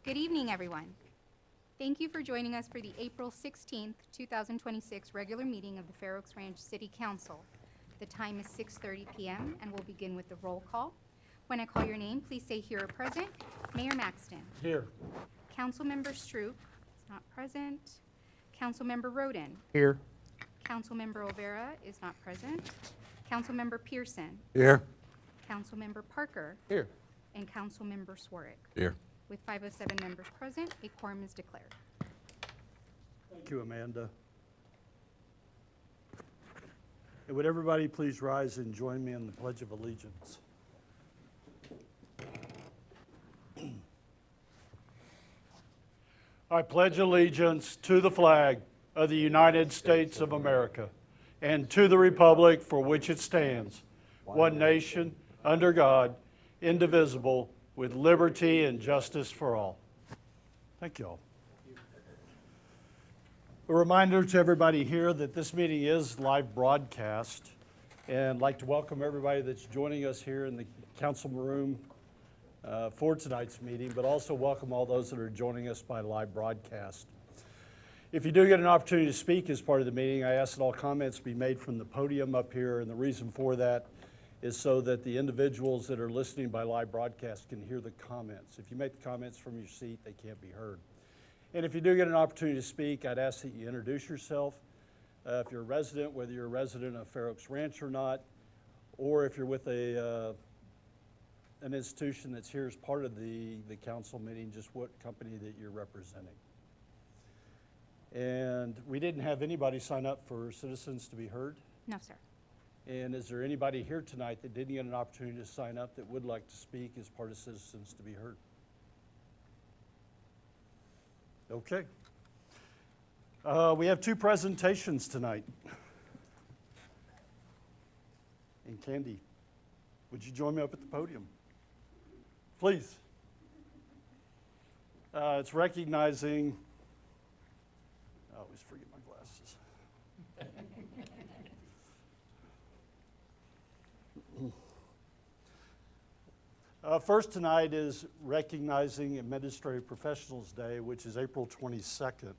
Good evening, everyone. Thank you for joining us for the April 16th, 2026 regular meeting of the Fair Oaks Ranch City Council. The time is 6:30 p.m. and we'll begin with the roll call. When I call your name, please say here or present. Mayor Maxton. Here. Councilmember Stroop is not present. Councilmember Roden. Here. Councilmember Olvera is not present. Councilmember Pearson. Here. Councilmember Parker. Here. And Councilmember Swarik. Here. With 507 members present, a quorum is declared. Thank you, Amanda. And would everybody please rise and join me in the Pledge of Allegiance? I pledge allegiance to the flag of the United States of America and to the republic for which it stands, one nation, under God, indivisible, with liberty and justice for all. Thank you all. A reminder to everybody here that this meeting is live broadcast, and I'd like to welcome everybody that's joining us here in the council room for tonight's meeting, but also welcome all those that are joining us by live broadcast. If you do get an opportunity to speak as part of the meeting, I ask that all comments be made from the podium up here, and the reason for that is so that the individuals that are listening by live broadcast can hear the comments. If you make the comments from your seat, they can't be heard. And if you do get an opportunity to speak, I'd ask that you introduce yourself. If you're a resident, whether you're a resident of Fair Oaks Ranch or not, or if you're with an institution that's here as part of the council meeting, just what company that you're representing. And we didn't have anybody sign up for citizens to be heard. No, sir. And is there anybody here tonight that didn't get an opportunity to sign up that would like to speak as part of citizens to be heard? Okay. We have two presentations tonight. And Candy, would you join me up at the podium? Please. It's recognizing, I always forget my glasses. First tonight is recognizing Administrative Professionals Day, which is April 22nd.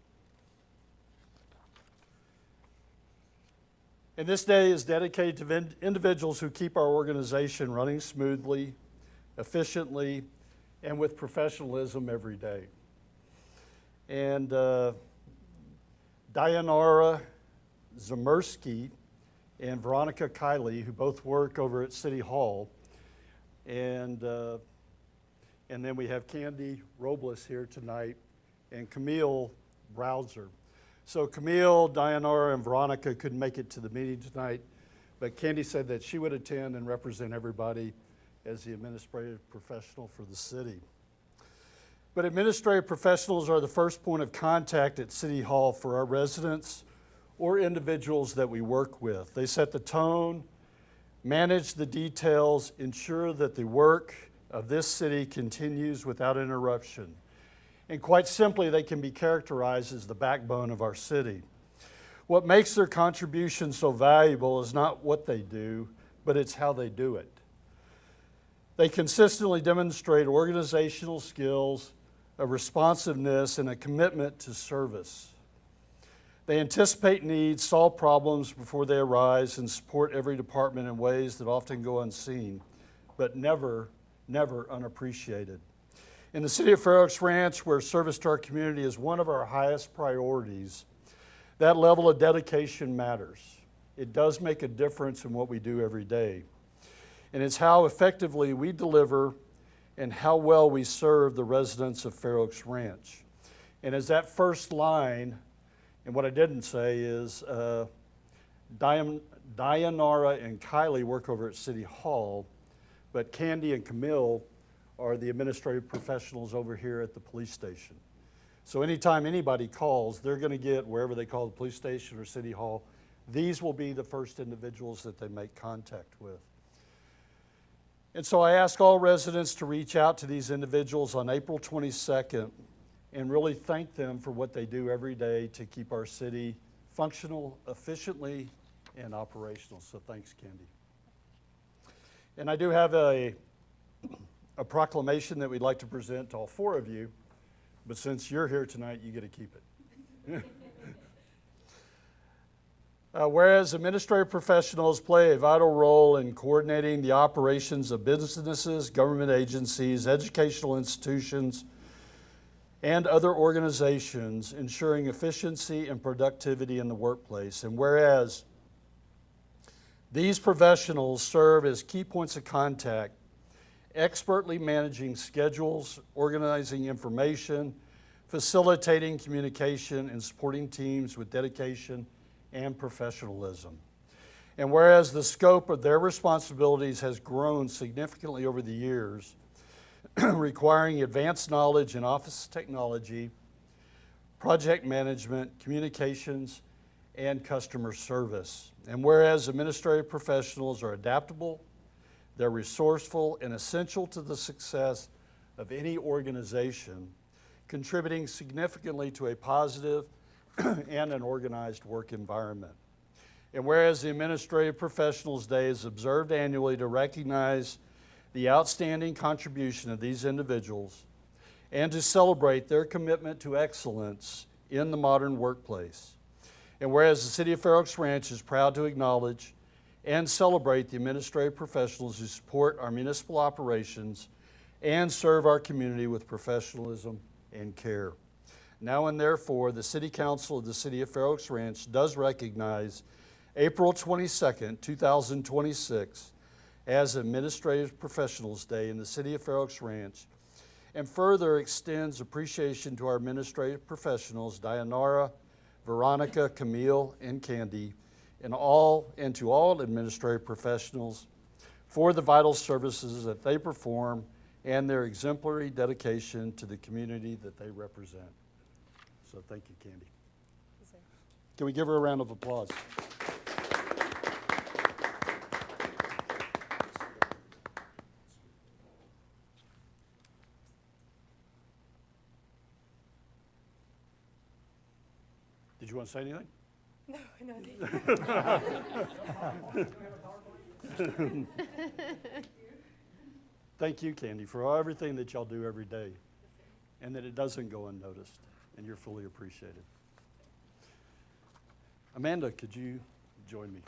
And this day is dedicated to individuals who keep our organization running smoothly, efficiently, and with professionalism every day. And Dianara Zemersky and Veronica Kiley, who both work over at City Hall, and then we have Candy Robles here tonight and Camille Browser. So Camille, Dianara, and Veronica couldn't make it to the meeting tonight, but Candy said that she would attend and represent everybody as the administrative professional for the city. But administrative professionals are the first point of contact at City Hall for our residents or individuals that we work with. They set the tone, manage the details, ensure that the work of this city continues without interruption. And quite simply, they can be characterized as the backbone of our city. What makes their contribution so valuable is not what they do, but it's how they do it. They consistently demonstrate organizational skills, a responsiveness, and a commitment to service. They anticipate needs, solve problems before they arise, and support every department in ways that often go unseen, but never unappreciated. In the city of Fair Oaks Ranch, where service to our community is one of our highest priorities, that level of dedication matters. It does make a difference in what we do every day. And it's how effectively we deliver and how well we serve the residents of Fair Oaks Ranch. And as that first line, and what I didn't say is Dianara and Kylie work over at City Hall, but Candy and Camille are the administrative professionals over here at the police station. So anytime anybody calls, they're going to get wherever they call the police station or City Hall, these will be the first individuals that they make contact with. And so I ask all residents to reach out to these individuals on April 22nd and really thank them for what they do every day to keep our city functional, efficiently, and operational. So thanks, Candy. And I do have a proclamation that we'd like to present to all four of you. But since you're here tonight, you get to keep it. Whereas administrative professionals play a vital role in coordinating the operations of businesses, government agencies, educational institutions, and other organizations, ensuring efficiency and productivity in the workplace. And whereas these professionals serve as key points of contact, expertly managing schedules, organizing information, facilitating communication, and supporting teams with dedication and professionalism. And whereas the scope of their responsibilities has grown significantly over the years, requiring advanced knowledge in office technology, project management, communications, and customer service. And whereas administrative professionals are adaptable, they're resourceful and essential to the success of any organization, contributing significantly to a positive and an organized work environment. And whereas the Administrative Professionals Day is observed annually to recognize the outstanding contribution of these individuals and to celebrate their commitment to excellence in the modern workplace. And whereas the City of Fair Oaks Ranch is proud to acknowledge and celebrate the administrative professionals who support our municipal operations and serve our community with professionalism and care. Now and therefore, the City Council of the City of Fair Oaks Ranch does recognize April 22nd, 2026 as Administrative Professionals Day in the City of Fair Oaks Ranch, and further extends appreciation to our administrative professionals, Dayanara, Veronica, Camille, and Candy, and to all administrative professionals for the vital services that they perform and their exemplary dedication to the community that they represent. So thank you, Candy. Yes, sir. Can we give her a round of applause? Did you want to say anything? No, thank you. Thank you, Candy, for everything that y'all do every day, and that it doesn't go unnoticed, and you're fully appreciated. Amanda, could you join me?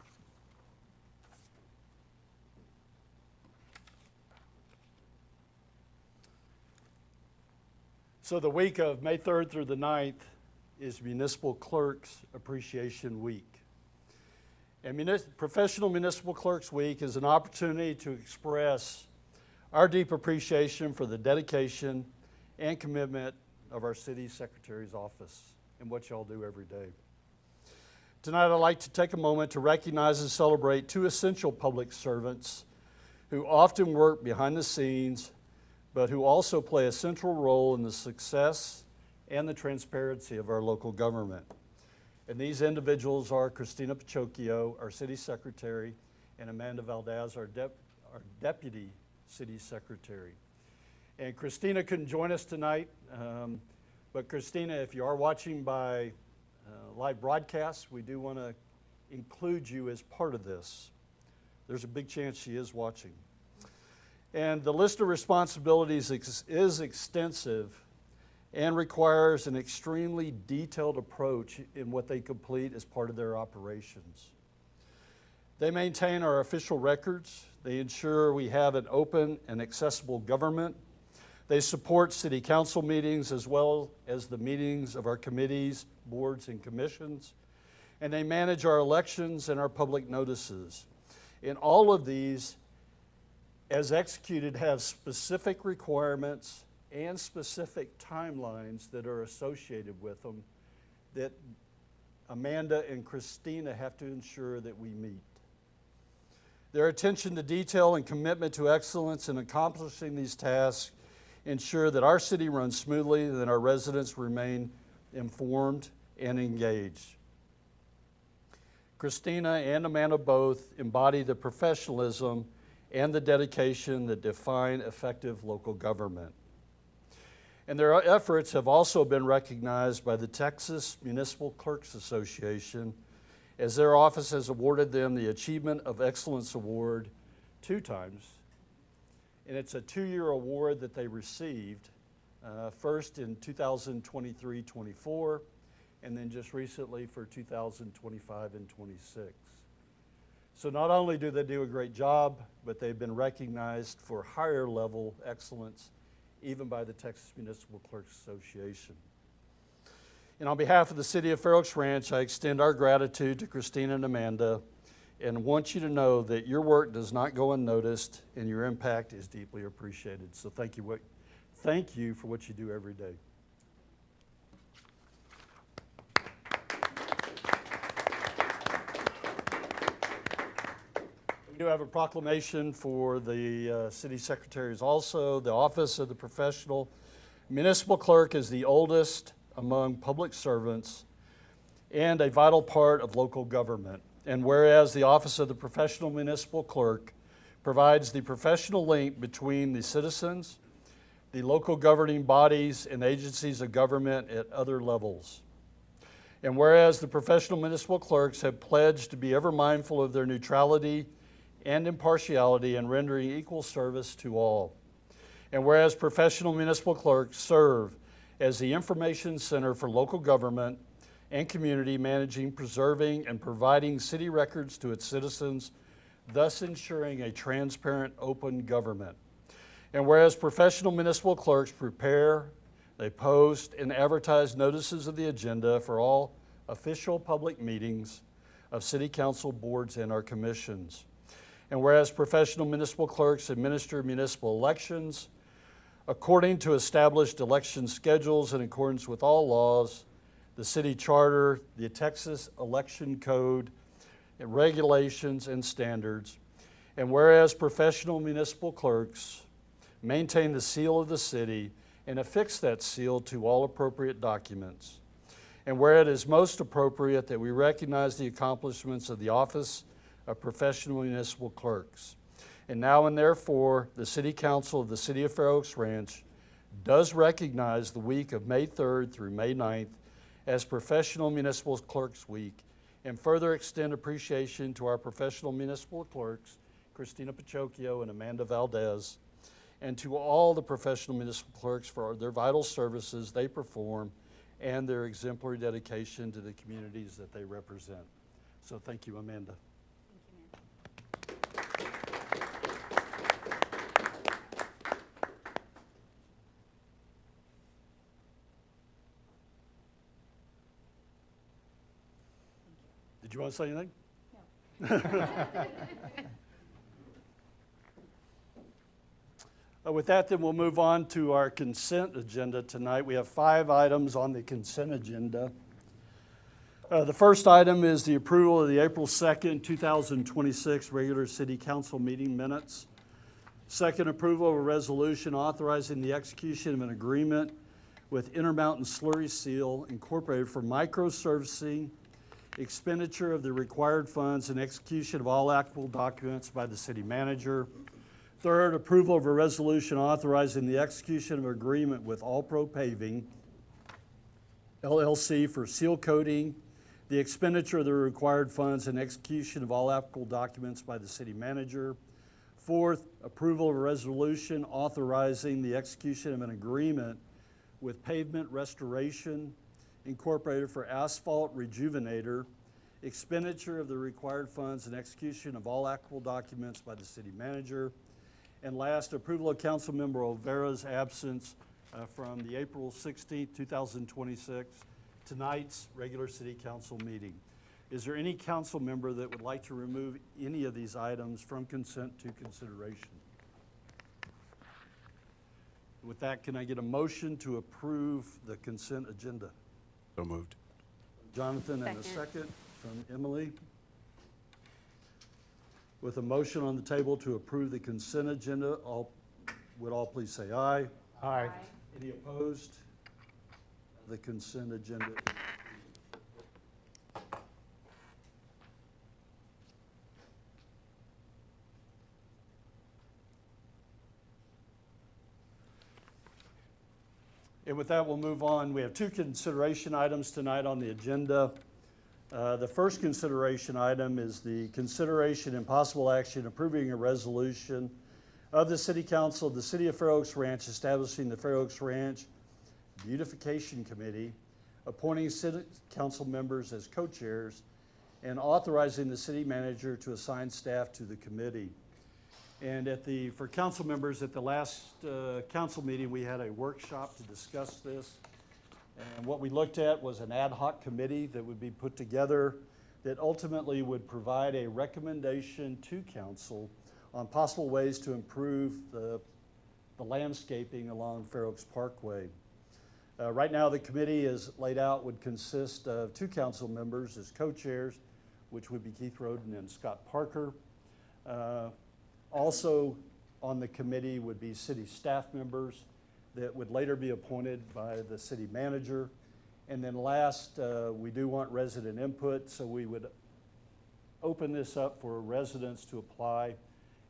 So the week of May 3rd through the 9th is Municipal Clerks Appreciation Week. And Professional Municipal Clerks Week is an opportunity to express our deep appreciation for the dedication and commitment of our city secretary's office and what y'all do every day. Tonight I'd like to take a moment to recognize and celebrate two essential public servants who often work behind the scenes, but who also play a central role in the success and the transparency of our local government. And these individuals are Christina Pachocchio, our city secretary, and Amanda Valdez, our deputy city secretary. And Christina couldn't join us tonight, but Christina, if you are watching by live broadcast, we do want to include you as part of this. There's a big chance she is watching. And the list of responsibilities is extensive and requires an extremely detailed approach in what they complete as part of their operations. They maintain our official records. They ensure we have an open and accessible government. They support city council meetings as well as the meetings of our committees, boards, and commissions. And they manage our elections and our public notices. And all of these, as executed, have specific requirements and specific timelines that are associated with them that Amanda and Christina have to ensure that we meet. Their attention to detail and commitment to excellence in accomplishing these tasks ensure that our city runs smoothly and that our residents remain informed and engaged. Christina and Amanda both embody the professionalism and the dedication that define effective local government. And their efforts have also been recognized by the Texas Municipal Clerks Association, as their office has awarded them the Achievement of Excellence Award 2 times. And it's a 2-year award that they received First in 2023-24, and then just recently for 2025 and 26. So not only do they do a great job, but they've been recognized for higher level excellence, even by the Texas Municipal Clerks Association. And on behalf of the City of Fair Oaks Ranch, I extend our gratitude to Christina and Amanda, and want you to know that your work does not go unnoticed and your impact is deeply appreciated. So thank you for what you do every day. We do have a proclamation for the city secretaries also. The office of the professional municipal clerk is the oldest among public servants and a vital part of local government. And whereas the office of the professional municipal clerk provides the professional link between the citizens, the local governing bodies, and agencies of government at other levels. And whereas the professional municipal clerks have pledged to be ever mindful of their neutrality and impartiality in rendering equal service to all. And whereas professional municipal clerks serve as the information center for local government and community, managing, preserving, and providing city records to its citizens, thus ensuring a transparent, open government. And whereas professional municipal clerks prepare, they post, and advertise notices of the agenda for all official public meetings of city council boards and our commissions. And whereas professional municipal clerks administer municipal elections according to established election schedules in accordance with all laws, the city charter, the Texas Election Code, and regulations and standards. And whereas professional municipal clerks maintain the seal of the city and affix that seal to all appropriate documents. And where it is most appropriate that we recognize the accomplishments of the office of professional municipal clerks. And now and therefore, the City Council of the City of Fair Oaks Ranch does recognize the week of May 3rd through May 9th as Professional Municipal Clerks Week, and further extend appreciation to our professional municipal clerks, Christina Pachocchio and Amanda Valdez, and to all the professional municipal clerks for their vital services they perform and their exemplary dedication to the communities that they represent. So thank you, Amanda. Did you want to say anything? No. With that, then we'll move on to our consent agenda tonight. We have 5 items on the consent agenda. The first item is the approval of the April 2nd, 2026 regular city council meeting minutes. Second, approval of a resolution authorizing the execution of an agreement with Intermountain Slurry Seal Incorporated for microservicing, expenditure of the required funds, and execution of all applicable documents by the city manager. Third, approval of a resolution authorizing the execution of an agreement with All Pro Paving, LLC for seal coating, the expenditure of the required funds, and execution of all applicable documents by the city manager. Fourth, approval of a resolution authorizing the execution of an agreement with Pavement Restoration Incorporated for asphalt rejuvenator, expenditure of the required funds, and execution of all applicable documents by the city manager. And last, approval of Councilmember Olvera's absence from the April 16th, 2026, tonight's regular city council meeting. Is there any council member that would like to remove any of these items from consent to consideration? With that, can I get a motion to approve the consent agenda? So moved. Jonathan, and a second from Emily. With a motion on the table to approve the consent agenda, would all please say aye? Aye. Any opposed? The consent agenda. And with that, we'll move on. We have 2 consideration items tonight on the agenda. The first consideration item is the consideration and possible action approving a resolution of the City Council of the City of Fair Oaks Ranch establishing the Fair Oaks Ranch Beautification Committee, appointing city council members as co-chairs, and authorizing the city manager to assign staff to the committee. And for council members, at the last council meeting, we had a workshop to discuss this. And what we looked at was an ad hoc committee that would be put together that ultimately would provide a recommendation to council on possible ways to improve the landscaping along Fair Oaks Parkway. Right now, the committee as laid out would consist of 2 council members as co-chairs, which would be Keith Roden and Scott Parker. Also on the committee would be city staff members that would later be appointed by the city manager. And then last, we do want resident input, so we would open this up for residents to apply.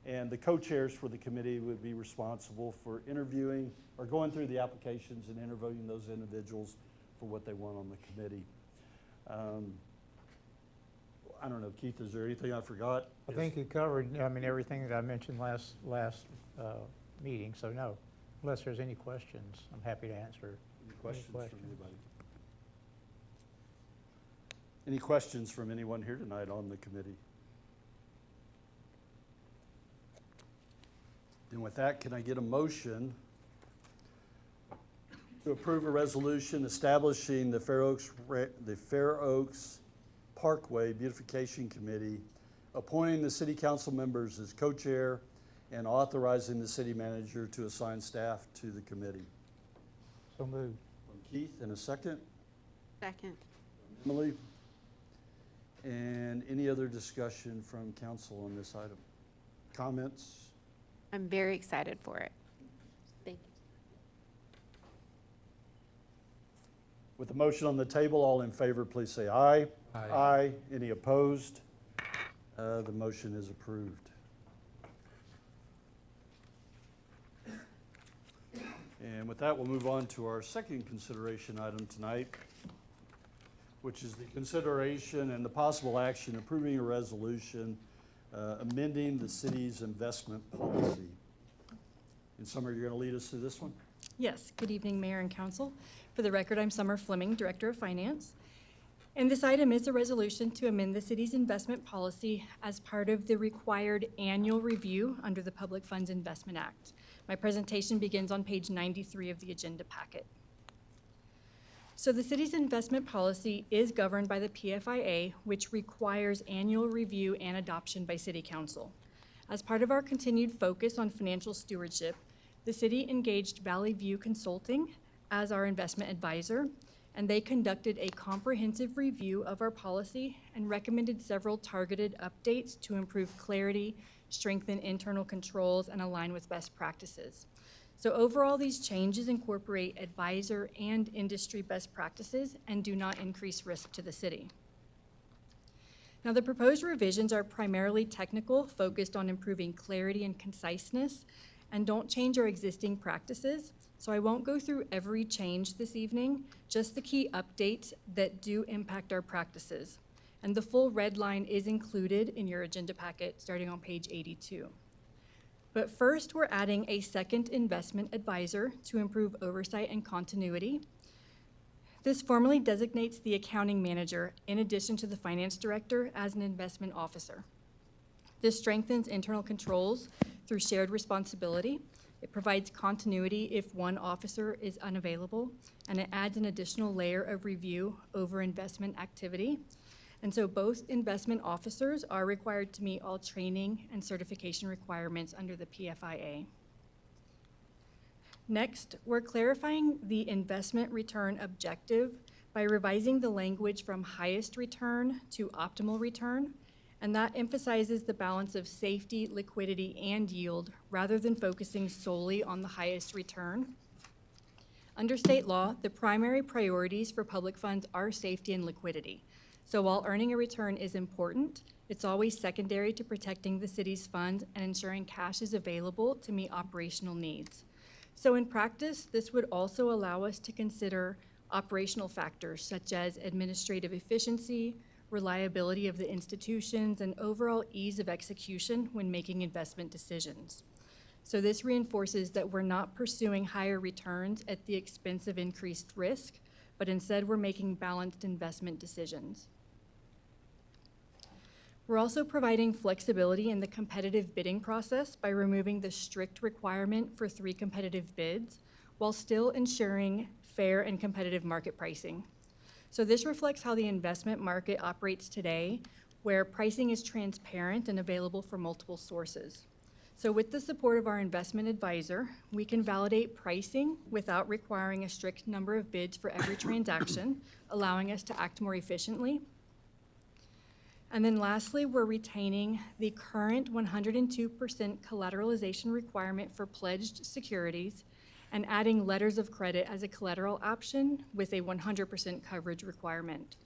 And the co-chairs for the committee would be responsible for interviewing or going through the applications and interviewing those individuals for what they want on the committee. I don't know, Keith, is there anything I forgot? I think you covered, everything that I mentioned last meeting, so no. Unless there's any questions, I'm happy to answer. Any questions from anybody? Any questions from anyone here tonight on the committee? Then with that, can I get a motion to approve a resolution establishing the Fair Oaks Parkway Beautification Committee, appointing the city council members as co-chair, and authorizing the city manager to assign staff to the committee? So moved. From Keith, and a second? Second. Emily? And any other discussion from council on this item? Comments? I'm very excited for it. Thank you. With the motion on the table, all in favor, please say aye. Aye. Aye. Any opposed? The motion is approved. And with that, we'll move on to our second consideration item tonight, which is the consideration and the possible action approving a resolution amending the city's investment policy. And Summer, you're going to lead us through this one? Yes, good evening, Mayor and Council. For the record, I'm Summer Fleming, Director of Finance. And this item is a resolution to amend the city's investment policy as part of the required annual review under the Public Funds Investment Act. My presentation begins on page 93 of the agenda packet. So the city's investment policy is governed by the PFIA, which requires annual review and adoption by City Council. As part of our continued focus on financial stewardship, the city engaged Valley View Consulting as our investment advisor, and they conducted a comprehensive review of our policy and recommended several targeted updates to improve clarity, strengthen internal controls, and align with best practices. So overall, these changes incorporate advisor and industry best practices and do not increase risk to the city. Now, the proposed revisions are primarily technical, focused on improving clarity and conciseness, and don't change our existing practices. So I won't go through every change this evening, just the key updates that do impact our practices. And the full red line is included in your agenda packet starting on page 82. But first, we're adding a second investment advisor to improve oversight and continuity. This formally designates the accounting manager in addition to the finance director as an investment officer. This strengthens internal controls through shared responsibility. It provides continuity if one officer is unavailable, and it adds an additional layer of review over investment activity. And so both investment officers are required to meet all training and certification requirements under the PFIA. Next, we're clarifying the investment return objective by revising the language from highest return to optimal return, and that emphasizes the balance of safety, liquidity, and yield rather than focusing solely on the highest return. Under state law, the primary priorities for public funds are safety and liquidity. So while earning a return is important, it's always secondary to protecting the city's funds and ensuring cash is available to meet operational needs. So in practice, this would also allow us to consider operational factors such as administrative efficiency, reliability of the institutions, and overall ease of execution when making investment decisions. So this reinforces that we're not pursuing higher returns at the expense of increased risk, but instead we're making balanced investment decisions. We're also providing flexibility in the competitive bidding process by removing the strict requirement for 3 competitive bids, while still ensuring fair and competitive market pricing. So this reflects how the investment market operates today, where pricing is transparent and available from multiple sources. So with the support of our investment advisor, we can validate pricing without requiring a strict number of bids for every transaction, allowing us to act more efficiently. And then lastly, we're retaining the current 102% collateralization requirement for pledged securities and adding letters of credit as a collateral option with a 100% coverage requirement.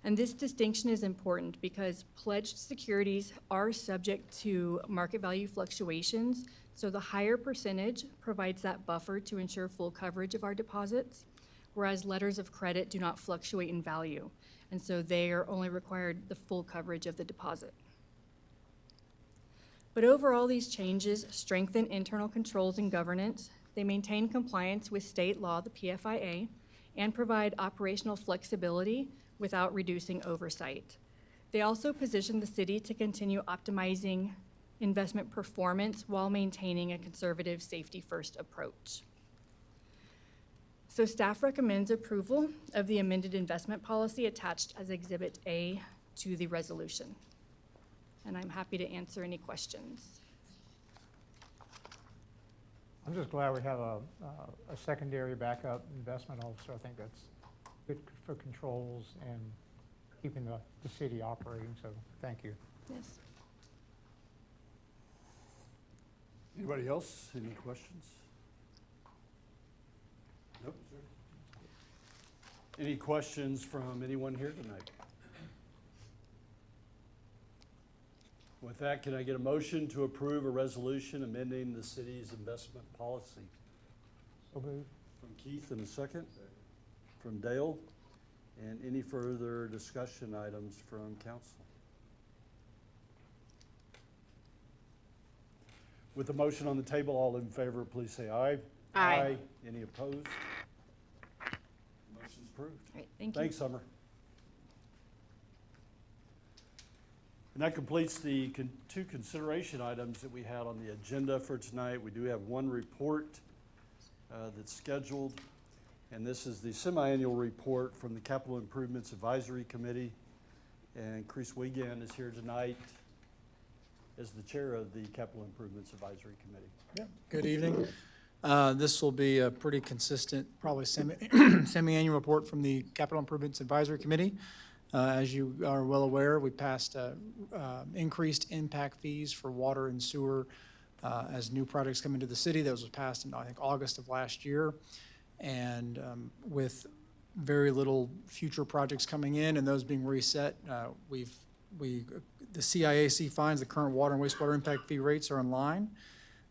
And this distinction is important because pledged securities are subject to market value fluctuations, so the higher percentage provides that buffer to ensure full coverage of our deposits, whereas letters of credit do not fluctuate in value, and so they are only required the full coverage of the deposit. But overall, these changes strengthen internal controls and governance. They maintain compliance with state law, the PFIA, and provide operational flexibility without reducing oversight. They also position the city to continue optimizing investment performance while maintaining a conservative safety-first approach. So staff recommends approval of the amended investment policy attached as Exhibit A to the resolution. And I'm happy to answer any questions. I'm just glad we have a secondary backup investment officer. I think that's good for controls and keeping the city operating, so thank you. Yes. Anybody else? Any questions? Nope. Any questions from anyone here tonight? With that, can I get a motion to approve a resolution amending the city's investment policy? So moved. From Keith in a second. From Dale. And any further discussion items from council? With the motion on the table, all in favor, please say aye. Aye. Any opposed? Motion's approved. Great, thank you. Thanks, Summer. And that completes the 2 consideration items that we had on the agenda for tonight. We do have 1 report that's scheduled, and this is the semi-annual report from the Capital Improvements Advisory Committee. And Chris Wiegand is here tonight as the chair of the Capital Improvements Advisory Committee. Yeah, good evening. This will be a pretty consistent, probably semi-annual report from the Capital Improvements Advisory Committee. As you are well aware, we passed increased impact fees for water and sewer as new projects come into the city. That was passed in, I think, August of last year. And with very little future projects coming in and those being reset, the CIAC finds the current water and wastewater impact fee rates are in line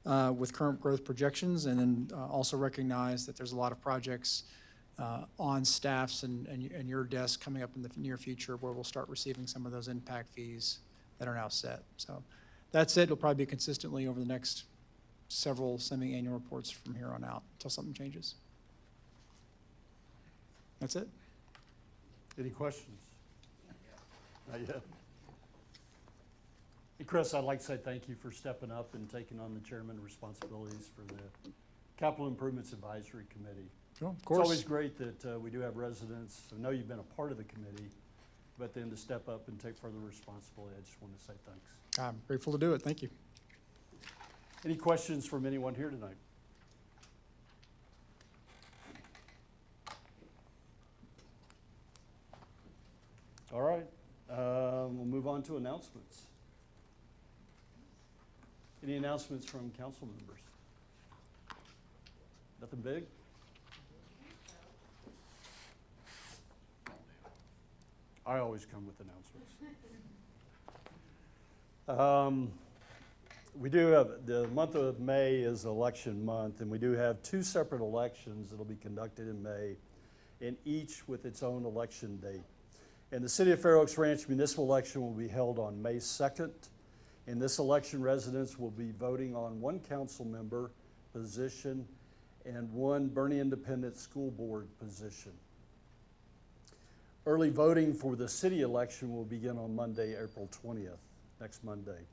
with current growth projections, and then also recognize that there's a lot of projects on staffs and your desk coming up in the near future where we'll start receiving some of those impact fees that are now set. So that's it. It'll probably be consistently over the next several semi-annual reports from here on out until something changes. That's it. Any questions? Not yet. Hey, Chris, I'd like to say thank you for stepping up and taking on the chairman responsibilities for the Capital Improvements Advisory Committee. Well, of It's course. always great that we do have residents. I know you've been a part of the committee, but then to step up and take further responsibility, I just want to say thanks. I'm grateful to do it. Thank you. Any questions from anyone here tonight? All right, we'll move on to announcements. Any announcements from council members? Nothing big? I always come with announcements. We do have, the month of May is election month, and we do have 2 separate elections that'll be conducted in May, and each with its own election date. And the City of Fair Oaks Ranch municipal election will be held on May 2nd, In this election, residents will be voting on one council member position and one Bernie Independent School Board position. Early voting for the city election will begin on Monday, April 20th, next Monday.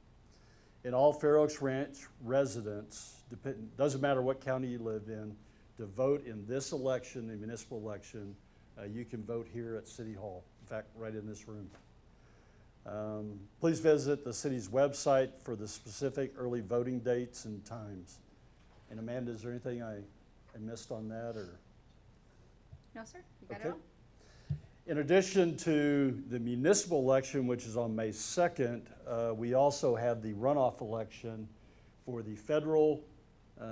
And all Fair Oaks Ranch residents, doesn't matter what county you live in, to vote in this election, the municipal election, you can vote here at City Hall. In fact, right in this room. Please visit the city's website for the specific early voting dates and times. And Amanda, is there anything I missed on that, or? No, sir, you got it Okay. all? In addition to the municipal election, which is on May 2nd, we also have the runoff election for the federal,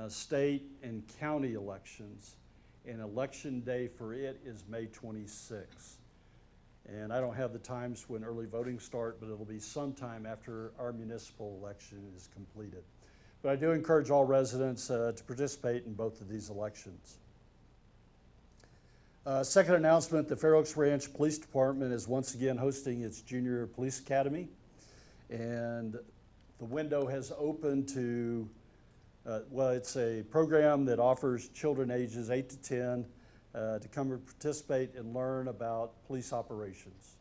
state, and county elections. And election day for it is May 26th. And I don't have the times when early voting start, but it'll be sometime after our municipal election is completed. But I do encourage all residents to participate in both of these elections. Second announcement, the Fair Oaks Ranch Police Department is once again hosting its Junior Police Academy. And the window has opened to, well, it's a program that offers children ages 8 to 10 to come and participate and learn about police operations.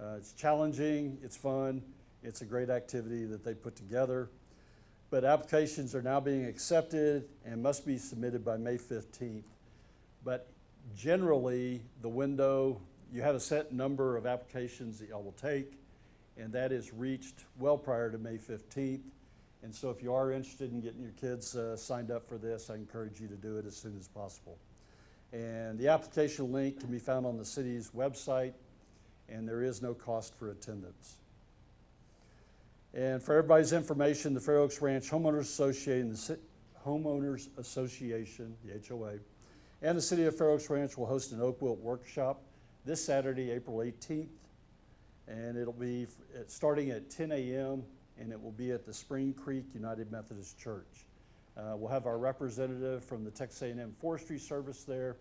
It's challenging, it's fun, it's a great activity that they put together. But applications are now being accepted and must be submitted by May 15th. But generally, the window, you have a set number of applications that y'all will take, and that is reached well prior to May 15th. And so if you are interested in getting your kids signed up for this, I encourage you to do it as soon as possible. And the application link can be found on the city's website, and there is no cost for attendance. And for everybody's information, the Fair Oaks Ranch Homeowners Association, the HOA, and the City of Fair Oaks Ranch will host an Oak Wilt workshop this Saturday, April 18th. And it'll be starting at 10 a.m. and it will be at the Spring Creek United Methodist Church. We'll have our representative from the Texas A&M Forestry Service there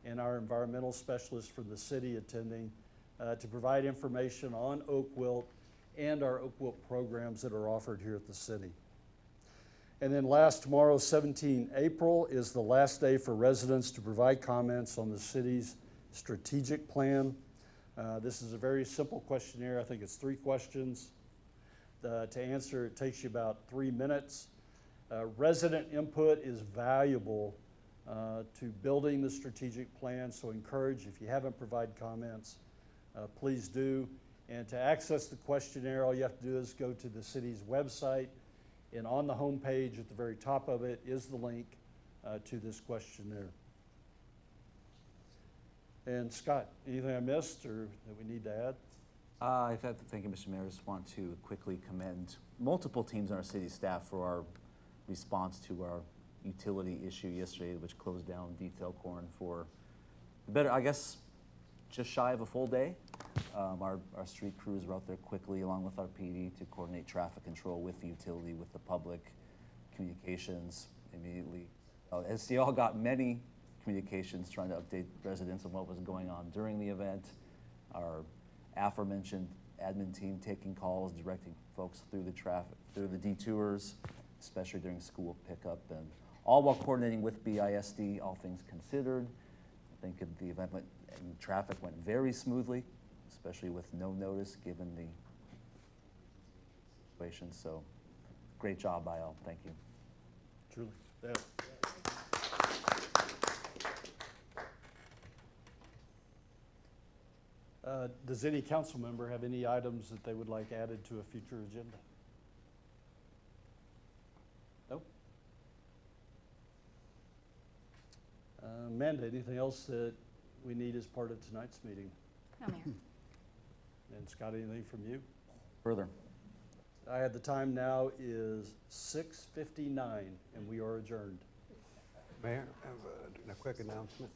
and our environmental specialist from the city attending to provide information on Oak Wilt and our Oak Wilt programs that are offered here at the city. And then last, tomorrow, 17 April, is the last day for residents to provide comments on the city's strategic plan. This is a very simple questionnaire. I think it's 3 questions. To answer, it takes you about 3 minutes. Resident input is valuable to building the strategic plan, so encourage, if you haven't provided comments, please do. And to access the questionnaire, all you have to do is go to the city's website, and on the home page at the very top of it is the link to this questionnaire. And Scott, anything I missed or that we need to add? Thank you, Mr. Mayor. I just want to quickly commend multiple teams on our city staff for our response to our utility issue yesterday, which closed down Detail Corn for I guess, just shy of a full day. Our street crews were out there quickly, along with our PD, to coordinate traffic control with the utility, with the public, communications immediately. SCL got many communications trying to update residents on what was going on during the event. Our aforementioned admin team taking calls, directing folks through the traffic, through the detours, especially during school pickup, and all while coordinating with BISD, all things considered. I think the event went, and traffic went very smoothly, especially with no notice given the situation. So great job by all. Thank you. Truly. Yeah. Does any council member have any items that they would like added to a future agenda? Nope. Amanda, anything else that we need as part of tonight's meeting? No, Mayor. And Scott, anything from you? Further. I have the time now is 6:59 and we are adjourned. Mayor, I have a quick announcement.